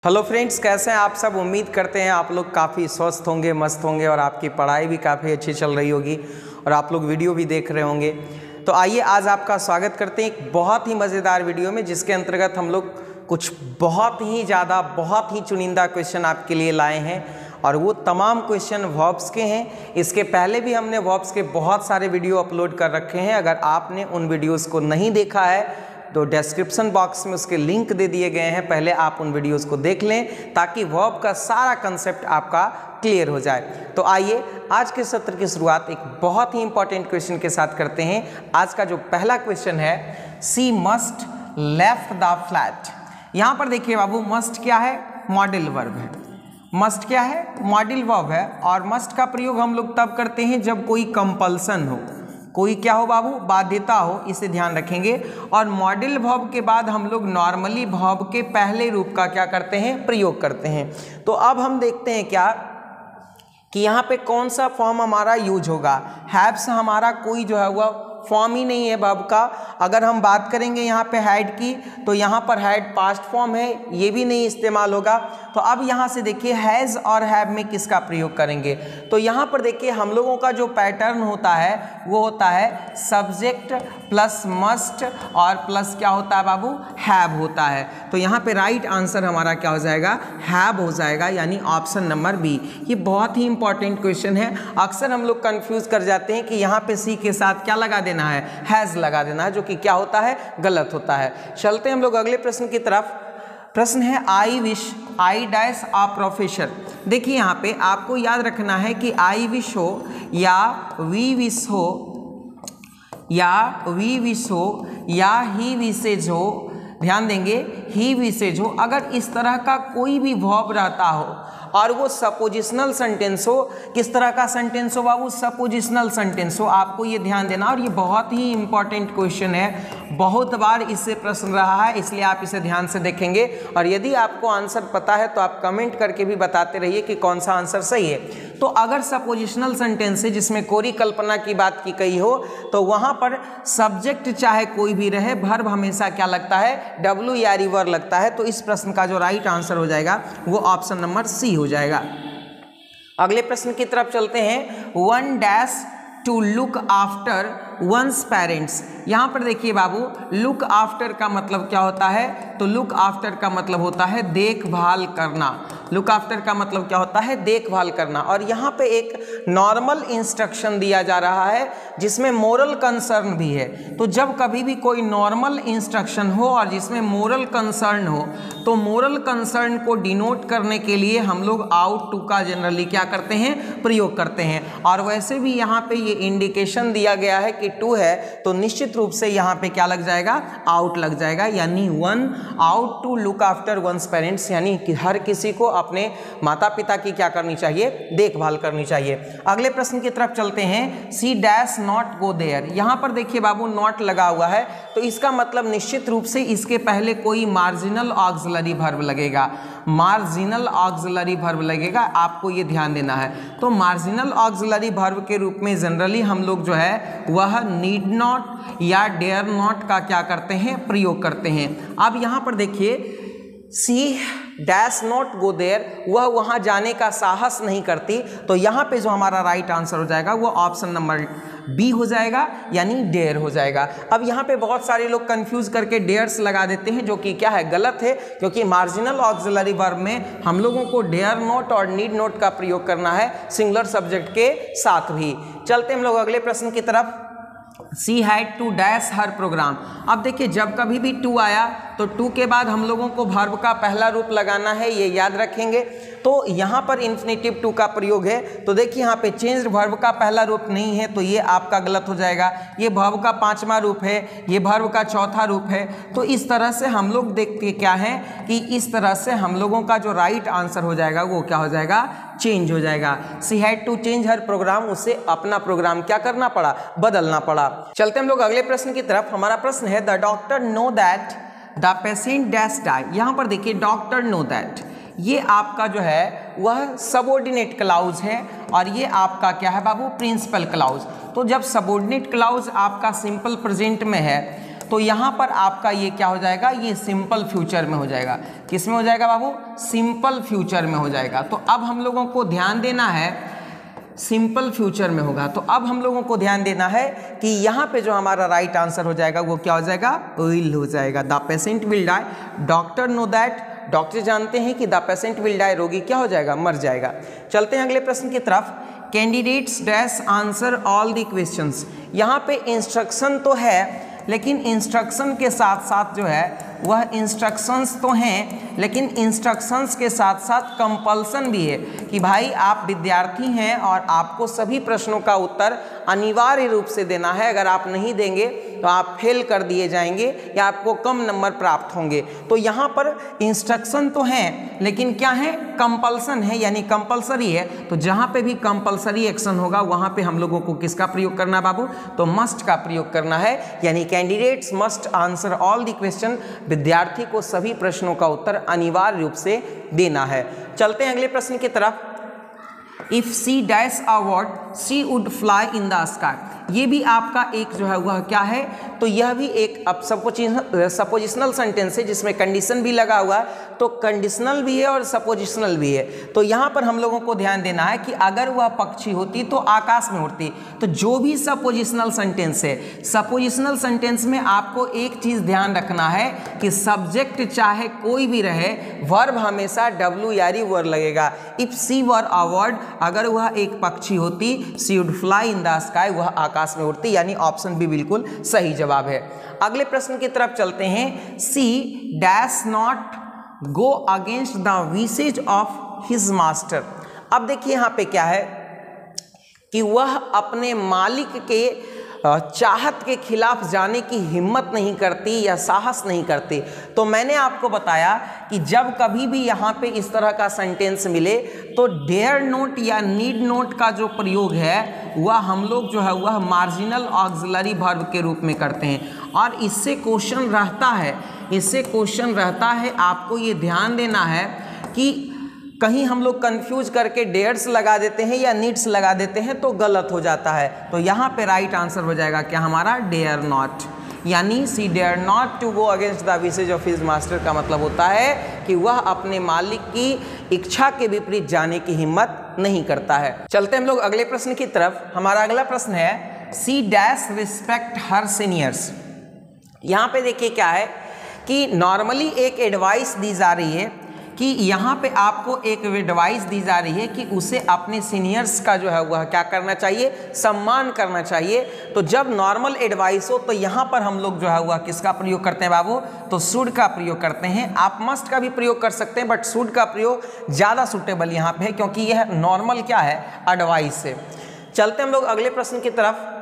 Hello friends, कैसे हैं आप सब। उम्मीद करते हैं आप लोग काफ़ी स्वस्थ होंगे, मस्त होंगे और आपकी पढ़ाई भी काफ़ी अच्छी चल रही होगी और आप लोग वीडियो भी देख रहे होंगे। तो आइए आज आपका स्वागत करते हैं एक बहुत ही मज़ेदार वीडियो में, जिसके अंतर्गत हम लोग कुछ बहुत ही चुनिंदा क्वेश्चन आपके लिए लाए हैं और वो तमाम क्वेश्चन वर्ब्स के हैं। इसके पहले भी हमने वर्ब्स के बहुत सारे वीडियो अपलोड कर रखे हैं। अगर आपने उन वीडियोज़ को नहीं देखा है तो डिस्क्रिप्शन बॉक्स में उसके लिंक दे दिए गए हैं, पहले आप उन वीडियोस को देख लें ताकि वर्ब का सारा कंसेप्ट आपका क्लियर हो जाए। तो आइए आज के सत्र की शुरुआत एक बहुत ही इंपॉर्टेंट क्वेश्चन के साथ करते हैं। आज का जो पहला क्वेश्चन है, सी मस्ट लेफ्ट द फ्लैट। यहाँ पर देखिए बाबू, मस्ट क्या है? मॉडल वर्ब है। मस्ट क्या है? मॉडल वर्ब है। और मस्ट का प्रयोग हम लोग तब करते हैं जब कोई कंपल्सन हो, कोई क्या हो बाबू? बाध्यता हो, इसे ध्यान रखेंगे। और मॉडल वर्ब के बाद हम लोग नॉर्मली वर्ब के पहले रूप का क्या करते हैं? प्रयोग करते हैं। तो अब हम देखते हैं क्या कि यहाँ पे कौन सा फॉर्म हमारा यूज होगा। हैव्स हमारा कोई जो है वह फॉर्म ही नहीं है वर्ब का। अगर हम बात करेंगे यहाँ पे हैड की, तो यहाँ पर हैड पास्ट फॉर्म है, ये भी नहीं इस्तेमाल होगा। तो अब यहाँ से देखिए हैज़ और हैव में किसका प्रयोग करेंगे। तो यहाँ पर देखिए हम लोगों का जो पैटर्न होता है वो होता है सब्जेक्ट प्लस मस्ट और प्लस क्या होता है बाबू? हैव होता है। तो यहाँ पे राइट आंसर हमारा क्या हो जाएगा? हैव हो जाएगा, यानी ऑप्शन नंबर बी। ये बहुत ही इंपॉर्टेंट क्वेश्चन है। अक्सर हम लोग कंफ्यूज कर जाते हैं कि यहाँ पे सी के साथ क्या लगा देना है? हैज़ लगा देना है, जो कि क्या होता है? गलत होता है। चलते हैं हम लोग अगले प्रश्न की तरफ। प्रश्न है I wish I dash a professor. देखिए यहाँ पे आपको याद रखना है कि आई विश हो या वी विश हो या वी विश हो या ही विशेज हो, ध्यान देंगे, ही विशेज हो। अगर इस तरह का कोई भी वर्ब रहता हो और वो सपोजिशनल सेंटेंस हो, किस तरह का सेंटेंस हो बाबू? सपोजिशनल सेंटेंस हो। आपको ये ध्यान देना, और ये बहुत ही इंपॉर्टेंट क्वेश्चन है, बहुत बार इससे प्रश्न रहा है, इसलिए आप इसे ध्यान से देखेंगे। और यदि आपको आंसर पता है तो आप कमेंट करके भी बताते रहिए कि कौन सा आंसर सही है। तो अगर सपोजिशनल सेंटेंस है जिसमें कोरी कल्पना की बात की गई हो, तो वहां पर सब्जेक्ट चाहे कोई भी रहे, वर्ब हमेशा क्या लगता है? डब्ल्यू या रिवर लगता है। तो इस प्रश्न का जो राइट आंसर हो जाएगा वो ऑप्शन नंबर सी हो जाएगा। अगले प्रश्न की तरफ चलते हैं। One dash to look after one's parents. यहाँ पर देखिए बाबू, लुक आफ्टर का मतलब क्या होता है? तो लुक आफ्टर का मतलब होता है देखभाल करना। लुक आफ्टर का मतलब क्या होता है? देखभाल करना। और यहाँ पे एक नॉर्मल इंस्ट्रक्शन दिया जा रहा है जिसमें मोरल कंसर्न भी है। तो जब कभी भी कोई नॉर्मल इंस्ट्रक्शन हो और जिसमें मोरल कंसर्न हो, तो मोरल कंसर्न को डिनोट करने के लिए हम लोग आउट टू का जनरली क्या करते हैं? प्रयोग करते हैं। और वैसे भी यहाँ पे ये इंडिकेशन दिया गया है कि टू है, तो निश्चित रूप से यहाँ पे क्या लग जाएगा? आउट लग जाएगा, यानी one ought to look after one's parents, यानी कि हर किसी को अपने माता पिता की क्या करनी चाहिए? देखभाल करनी चाहिए। अगले प्रश्न की तरफ चलते हैं। She dash not go there. यहाँ पर देखिए बाबू, नॉट लगा हुआ है, तो इसका मतलब निश्चित रूप से इसके पहले कोई मार्जिनल ऑक्सिलरी वर्ब लगेगा। मार्जिनल ऑक्सिलरी वर्ब लगेगा, आपको ये ध्यान देना है। तो मार्जिनल ऑक्सिलरी वर्ब के रूप में जनरली हम लोग जो है वह नीड नॉट या डेयर नॉट का क्या करते हैं? प्रयोग करते हैं। अब यहाँ पर देखिए, she dash not go there, वह वहाँ जाने का साहस नहीं करती। तो यहाँ पे जो हमारा राइट आंसर हो जाएगा वो ऑप्शन नंबर बी हो जाएगा, यानी डेयर हो जाएगा। अब यहाँ पे बहुत सारे लोग कंफ्यूज करके डेयर्स लगा देते हैं, जो कि क्या है? गलत है, क्योंकि मार्जिनल ऑक्सिलरी वर्ब में हम लोगों को डेयर नॉट और नीड नॉट का प्रयोग करना है सिंगुलर सब्जेक्ट के साथ भी। चलते हम लोग अगले प्रश्न की तरफ। She had to dash her programme. अब देखिए, जब कभी भी टू आया तो टू के बाद हम लोगों को वर्ब का पहला रूप लगाना है, ये याद रखेंगे। तो यहाँ पर इन्फिनेटिव टू का प्रयोग है। तो देखिए यहाँ पे चेंज्ड वर्ब का पहला रूप नहीं है, तो ये आपका गलत हो जाएगा। ये वर्ब का पांचवा रूप है, ये वर्ब का चौथा रूप है। तो इस तरह से हम लोग देखते क्या है कि इस तरह से हम लोगों का जो राइट आंसर हो जाएगा वो क्या हो जाएगा? चेंज हो जाएगा। She had to change her programme, उसे अपना प्रोग्राम क्या करना पड़ा? बदलना पड़ा। चलते हम लोग अगले प्रश्न की तरफ। हमारा प्रश्न है, the doctor know that the patient dash die. यहाँ पर देखिए, डॉक्टर नो दैट, ये आपका जो है वह सबऑर्डिनेट क्लाउज है और ये आपका क्या है बाबू? Principal clause. तो जब सबऑर्डिनेट क्लाउज आपका सिंपल प्रेजेंट में है तो यहाँ पर आपका ये क्या हो जाएगा, ये सिंपल फ्यूचर में हो जाएगा। किस में हो जाएगा बाबू, सिंपल फ्यूचर में हो जाएगा। तो अब हम लोगों को ध्यान देना है, सिंपल फ्यूचर में होगा। तो अब हम लोगों को ध्यान देना है कि यहाँ पे जो हमारा राइट आंसर हो जाएगा वो क्या हो जाएगा, विल हो जाएगा। The patient will die, doctor know that, doctor जानते हैं कि द पेशेंट विल डाई, रोगी क्या हो जाएगा, मर जाएगा। चलते हैं अगले प्रश्न की तरफ। Candidates dash answer all the questions. यहाँ पे इंस्ट्रक्शन तो है, लेकिन इंस्ट्रक्शन के साथ साथ जो है वह इंस्ट्रक्शंस तो हैं, लेकिन इंस्ट्रक्शंस के साथ साथ कंपल्सन भी है कि भाई आप विद्यार्थी हैं और आपको सभी प्रश्नों का उत्तर अनिवार्य रूप से देना है। अगर आप नहीं देंगे तो आप फेल कर दिए जाएंगे या आपको कम नंबर प्राप्त होंगे। तो यहाँ पर इंस्ट्रक्शन तो हैं, लेकिन क्या है, कंपल्सन है, यानी कंपल्सरी है। तो जहाँ पे भी कंपल्सरी एक्शन होगा वहाँ पे हम लोगों को किसका प्रयोग करना बाबू, तो मस्ट का प्रयोग करना है। यानी candidates must answer all the question, विद्यार्थी को सभी प्रश्नों का उत्तर अनिवार्य रूप से देना है। चलते हैं अगले प्रश्न की तरफ। If she dash a bird she would fly in the sky. ये भी आपका एक जो है वह क्या है, तो यह भी एक अब सपोजिशनल सेंटेंस है जिसमें कंडीशन भी लगा हुआ है। तो कंडीशनल भी है और सपोजिशनल भी है। तो यहाँ पर हम लोगों को ध्यान देना है कि अगर वह पक्षी होती तो आकाश में उड़ती। तो जो भी सपोजिशनल सेंटेंस है, सपोजिशनल सेंटेंस में आपको एक चीज़ ध्यान रखना है कि सब्जेक्ट चाहे कोई भी रहे, वर्ब हमेशा डब्ल्यू यारी वर्ड लगेगा। If C were a word, अगर वह एक पक्षी होती, she would fly in the sky, वह आकाश में उड़ती, यानी ऑप्शन भी बिल्कुल सही जवाब है। अगले प्रश्न की तरफ चलते हैं। She dash not go against the wishes of his master. अब देखिए यहाँ पे क्या है कि वह अपने मालिक के चाहत के खिलाफ जाने की हिम्मत नहीं करती या साहस नहीं करती। तो मैंने आपको बताया कि जब कभी भी यहाँ पे इस तरह का सेंटेंस मिले तो डेयर नोट या नीड नोट का जो प्रयोग है वह हम लोग जो है वह मार्जिनल ऑक्सिलरी वर्ब के रूप में करते हैं। और इससे क्वेश्चन रहता है, आपको ये ध्यान देना है कि कहीं हम लोग कंफ्यूज करके डेयर्स लगा देते हैं या नीड्स लगा देते हैं तो गलत हो जाता है। तो यहाँ पे राइट आंसर हो जाएगा क्या हमारा, डेयर नॉट। यानी she dare not to go against the wishes of his master का मतलब होता है कि वह अपने मालिक की इच्छा के विपरीत जाने की हिम्मत नहीं करता है। चलते हम लोग अगले प्रश्न की तरफ। हमारा अगला प्रश्न है, she dash respect her seniors. यहाँ पे देखिए क्या है कि नॉर्मली एक एडवाइस दी जा रही है कि यहाँ पे आपको एक एडवाइस दी जा रही है कि उसे अपने सीनियर्स का जो है वह क्या करना चाहिए, सम्मान करना चाहिए। तो जब नॉर्मल एडवाइस हो तो यहाँ पर हम लोग जो है वह किसका प्रयोग करते हैं बाबू, तो शुड का प्रयोग करते हैं। आप मस्ट का भी प्रयोग कर सकते हैं, बट शुड का प्रयोग ज़्यादा सुटेबल यहाँ पे है क्योंकि यह नॉर्मल क्या है, एडवाइस है। चलते हम लोग अगले प्रश्न की तरफ।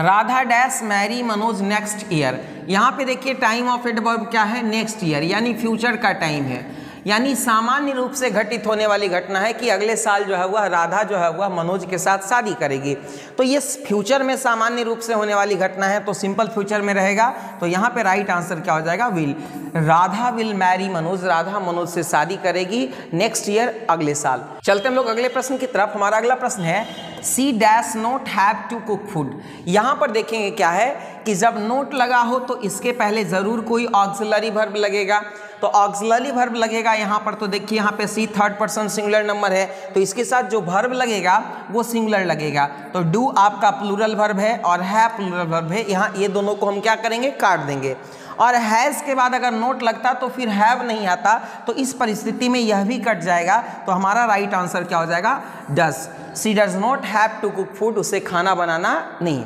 Radha dash marry Manoj next year. यहाँ पे देखिए टाइम ऑफ एडवर्ब क्या है, नेक्स्ट ईयर, यानी फ्यूचर का टाइम है। यानी सामान्य रूप से घटित होने वाली घटना है कि अगले साल जो है वह राधा जो है वह मनोज के साथ शादी करेगी। तो ये फ्यूचर में सामान्य रूप से होने वाली घटना है, तो सिंपल फ्यूचर में रहेगा। तो यहाँ पे राइट आंसर क्या हो जाएगा, will. Radha will marry Manoj, Radha Manoj से शादी करेगी नेक्स्ट ईयर, अगले साल। चलते हम लोग अगले प्रश्न की तरफ। हमारा अगला प्रश्न है, she dash not have to cook food. यहाँ पर देखेंगे क्या है कि जब नोट लगा हो तो इसके पहले जरूर कोई ऑक्सिलरी वर्ब लगेगा। तो ऑक्सिलरी वर्ब लगेगा यहाँ पर। तो देखिए यहाँ पे सी थर्ड पर्सन सिंगुलर नंबर है, तो इसके साथ जो वर्ब लगेगा वो सिंगुलर लगेगा। तो डू आपका प्लूरल वर्ब है और है प्लूरल वर्ब है। यहाँ ये दोनों को हम क्या करेंगे, काट देंगे। और हैज़ के बाद अगर नोट लगता तो फिर हैव नहीं आता, तो इस परिस्थिति में यह भी कट जाएगा। तो हमारा राइट आंसर क्या हो जाएगा, does. She does not have to cook food, उसे खाना बनाना नहीं।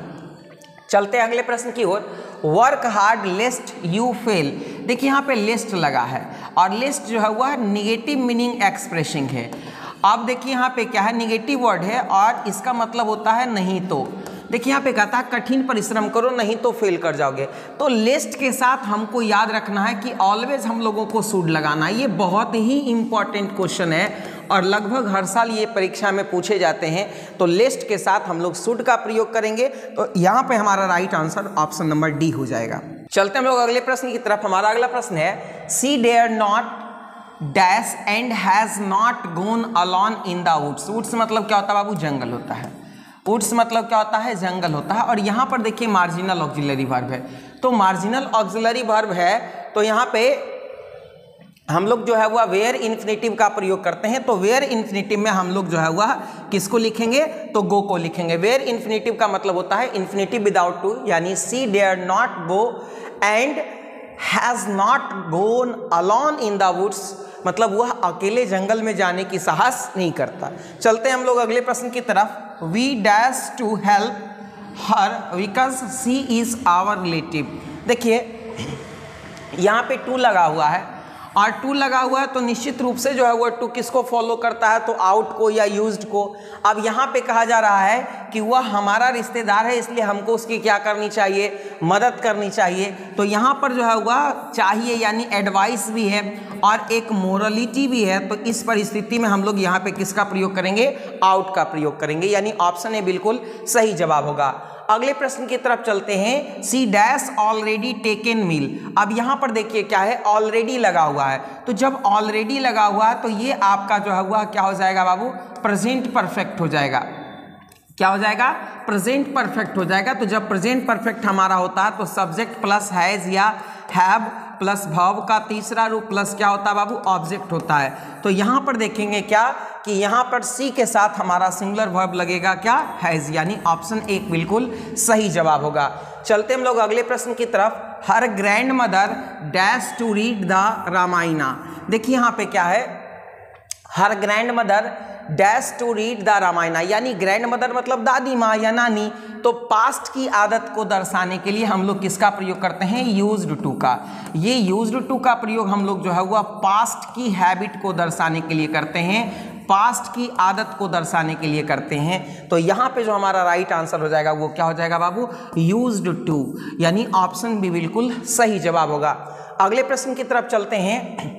चलते हैं अगले प्रश्न की ओर। Work hard lest you fail. देखिए यहाँ पे लेस्ट लगा है और लेस्ट जो है वह निगेटिव मीनिंग एक्सप्रेसिंग है। अब देखिए यहाँ पे क्या है, निगेटिव वर्ड है और इसका मतलब होता है नहीं तो। देखिए यहाँ पे कहता है कठिन परिश्रम करो नहीं तो फेल कर जाओगे। तो लेस्ट के साथ हमको याद रखना है कि ऑलवेज हम लोगों को शुड लगाना है। ये बहुत ही इंपॉर्टेंट क्वेश्चन है और लगभग हर साल ये परीक्षा में पूछे जाते हैं। तो लेस्ट के साथ हम लोग शुड का प्रयोग करेंगे। तो यहाँ पे हमारा right answer option number D हो जाएगा। चलते हम लोग अगले प्रश्न की तरफ। हमारा अगला प्रश्न है, she dare not dash and has not gone alone in the woods. Woods मतलब क्या होता है बाबू, जंगल होता है। वुड्स मतलब क्या होता है, जंगल होता है। और यहाँ पर देखिए मार्जिनल ऑक्सिलरी वर्ब है, तो मार्जिनल ऑक्सिलरी वर्ब है तो यहाँ पे हम लोग जो है वह वेयर इन्फिनेटिव का प्रयोग करते हैं। तो वेयर इन्फिनेटिव में हम लोग जो है वह किसको लिखेंगे, तो गो को लिखेंगे। वेयर इन्फिनेटिव का मतलब होता है इन्फिनेटिव विदाउट टू, यानी she dare not go and has not gone alone in the woods, मतलब वह अकेले जंगल में जाने की साहस नहीं करता। चलते हैं हम लोग अगले प्रश्न की तरफ। We dash to help her because she is our relative. देखिए यहाँ पे टू लगा हुआ है और टू लगा हुआ है तो निश्चित रूप से जो है वो टू किसको फॉलो करता है, तो आउट को या यूज्ड को। अब यहाँ पे कहा जा रहा है कि वह हमारा रिश्तेदार है, इसलिए हमको उसकी क्या करनी चाहिए, मदद करनी चाहिए। तो यहाँ पर जो है वह चाहिए यानी एडवाइस भी है और एक मोरलिटी भी है। तो इस परिस्थिति में हम लोग यहाँ पे किसका प्रयोग करेंगे, आउट का प्रयोग करेंगे, यानी ऑप्शन ए बिल्कुल सही जवाब होगा। अगले प्रश्न की तरफ चलते हैं। सी डैश ऑलरेडी टेकन मील। अब यहाँ पर देखिए क्या है, ऑलरेडी लगा हुआ है, तो जब ऑलरेडी लगा हुआ है तो ये आपका जो है वह क्या हो जाएगा बाबू, प्रेजेंट परफेक्ट हो जाएगा। क्या हो जाएगा, प्रेजेंट परफेक्ट हो जाएगा। तो जब प्रेजेंट परफेक्ट हमारा होता है तो सब्जेक्ट प्लस हैज या हैव प्लस वर्ब का तीसरा रूप प्लस क्या होता है बाबू, ऑब्जेक्ट होता है। तो यहाँ पर देखेंगे क्या कि यहाँ पर सी के साथ हमारा सिंगुलर वर्ब लगेगा क्या, हैज, यानी ऑप्शन एक बिल्कुल सही जवाब होगा। चलते हम लोग अगले प्रश्न की तरफ। Her grandmother dash to read the Ramayana. देखिए यहाँ पे क्या है, her grandmother dash to read the Ramayana, यानी ग्रैंड मदर मतलब दादी माँ या नानी। तो पास्ट की आदत को दर्शाने के लिए हम लोग किसका प्रयोग करते हैं, यूज्ड टू का। ये यूज्ड टू का प्रयोग हम लोग जो है वह पास्ट की हैबिट को दर्शाने के लिए करते हैं, पास्ट की आदत को दर्शाने के लिए करते हैं। तो यहाँ पे जो हमारा राइट आंसर हो जाएगा वो क्या हो जाएगा बाबू, यूज्ड टू, यानी ऑप्शन बी बिल्कुल सही जवाब होगा। अगले प्रश्न की तरफ चलते हैं।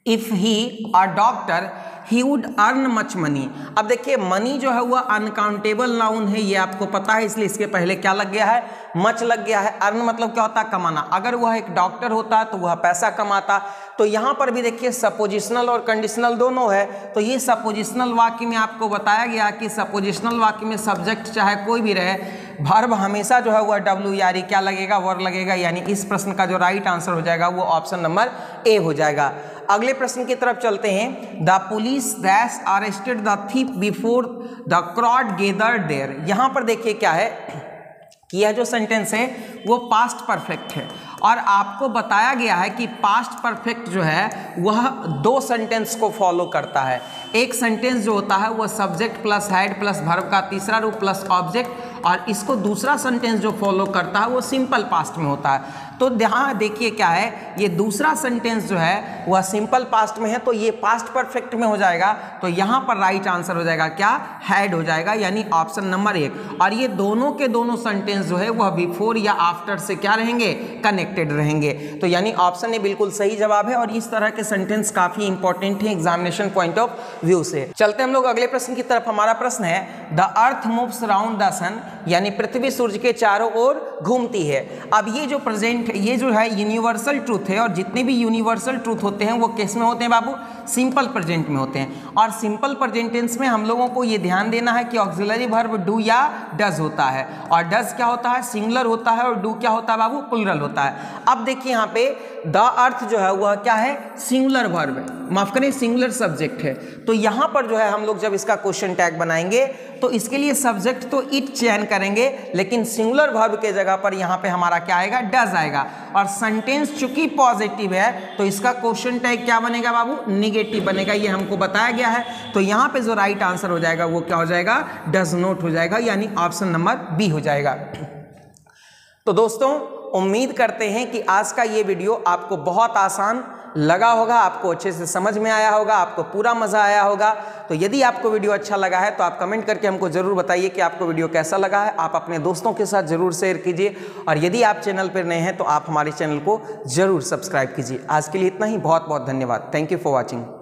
If he a doctor he would earn much money. अब देखिए मनी जो है वह अनकाउंटेबल नाउन है, ये आपको पता है, इसलिए इसके पहले क्या लग गया है, मच लग गया है। अर्न मतलब क्या होता है, कमाना। अगर वह एक डॉक्टर होता तो वह पैसा कमाता। तो यहाँ पर भी देखिए सपोजिशनल और कंडीशनल दोनों है। तो ये सपोजिशनल वाक्य में आपको बताया गया कि सपोजिशनल वाक्य में सब्जेक्ट चाहे कोई भी रहे, वर्ब हमेशा जो है वह डब्ल्यू यानी क्या लगेगा, वर लगेगा। यानी इस प्रश्न का जो राइट आंसर हो जाएगा वो ऑप्शन नंबर ए हो जाएगा। अगले प्रश्न की तरफ चलते हैं। The police dash arrested the thief before the crowd gathered there. यहाँ पर देखिए क्या है कि यह जो सेंटेंस है वो पास्ट परफेक्ट है और आपको बताया गया है कि पास्ट परफेक्ट जो है वह दो सेंटेंस को फॉलो करता है। एक सेंटेंस जो होता है वह subject plus had plus verb का तीसरा रूप प्लस ऑब्जेक्ट, और इसको दूसरा सेंटेंस जो फॉलो करता है वो सिंपल पास्ट में होता है। तो यहाँ देखिए क्या है, ये दूसरा सेंटेंस जो है वह सिंपल पास्ट में है, तो ये पास्ट परफेक्ट में हो जाएगा। तो यहाँ पर राइट आंसर हो जाएगा क्या, हैड हो जाएगा, यानी ऑप्शन नंबर एक। और ये दोनों के दोनों सेंटेंस जो है वह बिफोर या आफ्टर से क्या रहेंगे, कनेक्टेड रहेंगे। तो यानी ऑप्शन ए बिल्कुल सही जवाब है। और इस तरह के सेंटेंस काफी इंपॉर्टेंट है एग्जामिनेशन पॉइंट ऑफ व्यू से। चलते हम लोग अगले प्रश्न की तरफ। हमारा प्रश्न है the earth moves around the sun, यानी पृथ्वी सूर्य के चारों ओर घूमती है। अब ये जो प्रेजेंट ये जो है यूनिवर्सल ट्रूथ है, और जितने भी यूनिवर्सल ट्रूथ होते हैं वो किस में होते हैं बाबू, सिंपल प्रेजेंट में होते हैं। और सिंपल प्रेजेंट टेंस में हम लोगों को ये ध्यान देना है कि ऑक्सिलरी वर्ब डू या डज होता है, और डज क्या होता है, सिंगुलर होता है, और डू क्या होता है बाबू, प्लूरल होता है। अब देखिए यहाँ पे द अर्थ जो है वह क्या है, सिंगुलर वर्ब है, माफ करें सिंगुलर सब्जेक्ट है। तो यहाँ पर जो है हम लोग जब इसका क्वेश्चन टैग बनाएंगे तो इसके लिए सब्जेक्ट तो इट चयन करेंगे, लेकिन सिंगुलर वर्ब के जगह पर यहाँ पे हमारा क्या आएगा, डज आएगा। और सेंटेंस चूंकि पॉजिटिव है तो इसका क्वेश्चन टैग क्या बनेगा बाबू, निगेटिव बनेगा, ये हमको बताया गया है। तो यहाँ पे जो राइट आंसर हो जाएगा वो क्या हो जाएगा, डज नॉट हो जाएगा, यानी ऑप्शन नंबर बी हो जाएगा। तो दोस्तों उम्मीद करते हैं कि आज का ये वीडियो आपको बहुत आसान लगा होगा, आपको अच्छे से समझ में आया होगा, आपको पूरा मज़ा आया होगा। तो यदि आपको वीडियो अच्छा लगा है तो आप कमेंट करके हमको ज़रूर बताइए कि आपको वीडियो कैसा लगा है। आप अपने दोस्तों के साथ ज़रूर शेयर कीजिए, और यदि आप चैनल पर नए हैं तो आप हमारे चैनल को ज़रूर सब्सक्राइब कीजिए। आज के लिए इतना ही, बहुत बहुत धन्यवाद। Thank you for watching.